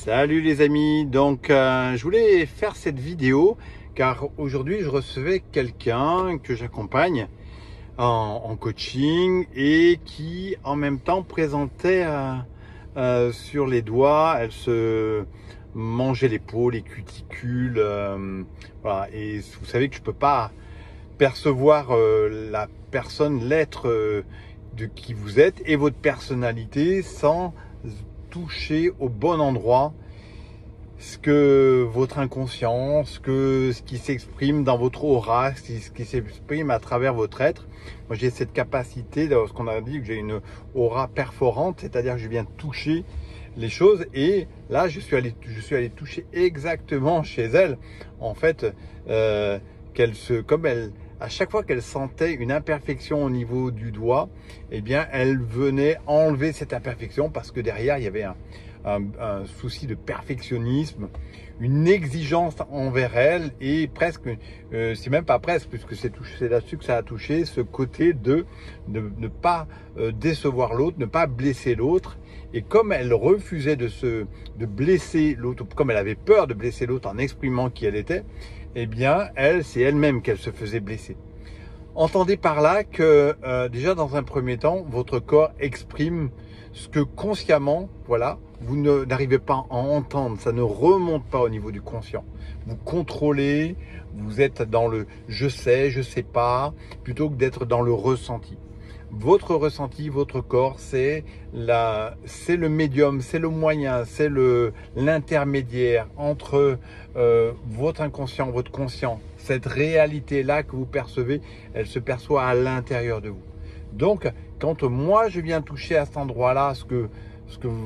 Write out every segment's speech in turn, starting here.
Salut les amis, donc je voulais faire cette vidéo car aujourd'hui je recevais quelqu'un que j'accompagne en coaching et qui en même temps présentait sur les doigts, elle se mangeait les peaux, les cuticules, voilà. Et vous savez que je peux pas percevoir la personne, l'être de qui vous êtes et votre personnalité sans toucher au bon endroit ce que votre inconscient, ce qui s'exprime dans votre aura, ce qui s'exprime à travers votre être. Moi, j'ai cette capacité, ce qu'on a dit, que j'ai une aura perforante, c'est-à-dire que je viens toucher les choses. Et là, je suis allé toucher exactement chez elle. En fait, à chaque fois qu'elle sentait une imperfection au niveau du doigt, eh bien, elle venait enlever cette imperfection parce que derrière, il y avait un souci de perfectionnisme, une exigence envers elle et presque, c'est même pas presque, puisque c'est là-dessus que ça a touché, ce côté de ne pas décevoir l'autre, ne pas blesser l'autre. Et comme elle refusait de blesser l'autre, comme elle avait peur de blesser l'autre en exprimant qui elle était, eh bien, c'est elle-même qu'elle se faisait blesser. Entendez par là que déjà dans un premier temps, votre corps exprime ce que consciemment, voilà, vous n'arrivez pas à entendre, ça ne remonte pas au niveau du conscient. Vous contrôlez, vous êtes dans le je sais pas, plutôt que d'être dans le ressenti. Votre ressenti, votre corps, c'est le médium, c'est le moyen, c'est l'intermédiaire entre votre inconscient, votre conscient. Cette réalité-là que vous percevez, elle se perçoit à l'intérieur de vous. Donc, quand moi je viens toucher à cet endroit-là, ce que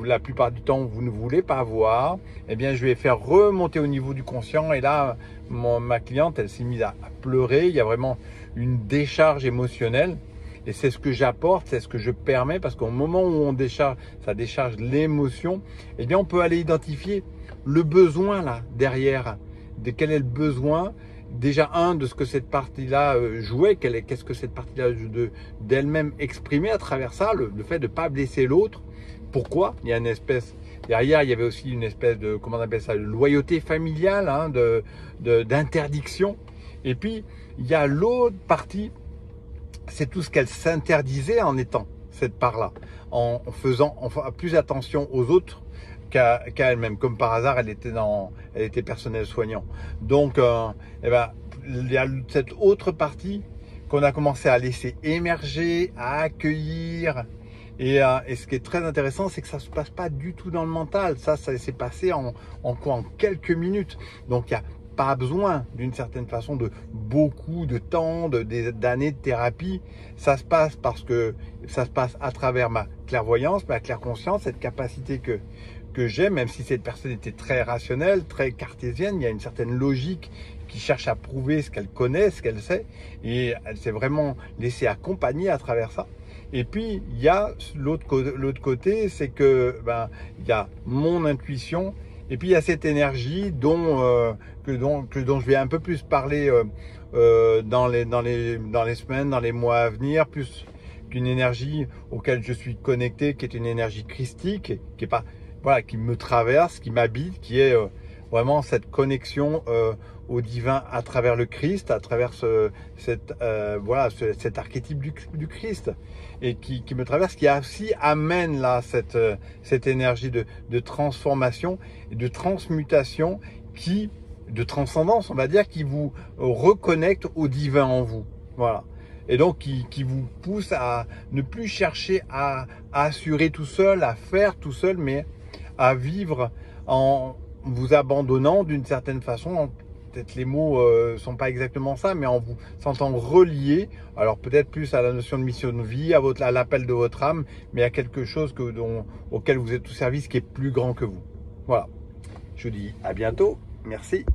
la plupart du temps vous ne voulez pas voir, eh bien je vais faire remonter au niveau du conscient. Et là, ma cliente, elle s'est mise à pleurer. Il y a vraiment une décharge émotionnelle. Et c'est ce que j'apporte, c'est ce que je permets, parce qu'au moment où on décharge, ça décharge l'émotion, eh bien on peut aller identifier le besoin là derrière. Quel est le besoin? Déjà de ce que cette partie-là jouait, qu'est-ce que cette partie-là d'elle-même exprimait à travers ça, le fait de ne pas blesser l'autre. Pourquoi? Il y a une espèce, derrière il y avait aussi une espèce de, comment on appelle ça, de loyauté familiale, hein, d'interdiction. Et puis il y a l'autre partie, c'est tout ce qu'elle s'interdisait en étant cette part-là, en faisant plus attention aux autres qu'à elle-même. Comme par hasard, elle était personnel soignant. Donc, eh ben, il y a cette autre partie qu'on a commencé à laisser émerger, à accueillir. Et ce qui est très intéressant, c'est que ça ne se passe pas du tout dans le mental. Ça s'est passé en quelques minutes. Donc, il y a pas besoin d'une certaine façon de beaucoup de temps, d'années de thérapie. Ça se passe parce que ça se passe à travers ma clairvoyance, ma clairconscience, cette capacité que j'ai, même si cette personne était très rationnelle, très cartésienne, il y a une certaine logique qui cherche à prouver ce qu'elle connaît, ce qu'elle sait, et elle s'est vraiment laissée accompagner à travers ça. Et puis il y a l'autre côté, c'est que il y a mon intuition. Et puis il y a cette énergie dont je vais un peu plus parler dans les semaines, dans les mois à venir, plus qu'une énergie auquel je suis connecté, qui est une énergie christique, qui est pas, voilà, qui me traverse, qui m'habite, qui est vraiment cette connexion au divin à travers le Christ, à travers cet archétype du Christ, et qui me traverse, qui aussi amène là cette énergie de transformation et de transmutation, de transcendance, on va dire, qui vous reconnecte au divin en vous. Voilà. Et donc qui vous pousse à ne plus chercher à assurer tout seul, à faire tout seul, mais à vivre en vous abandonnant d'une certaine façon. Peut-être les mots sont pas exactement ça, mais en vous sentant relié, alors peut-être plus à la notion de mission de vie, à l'appel de votre âme, mais à quelque chose auquel vous êtes au service, qui est plus grand que vous. Voilà. Je vous dis à bientôt. Merci.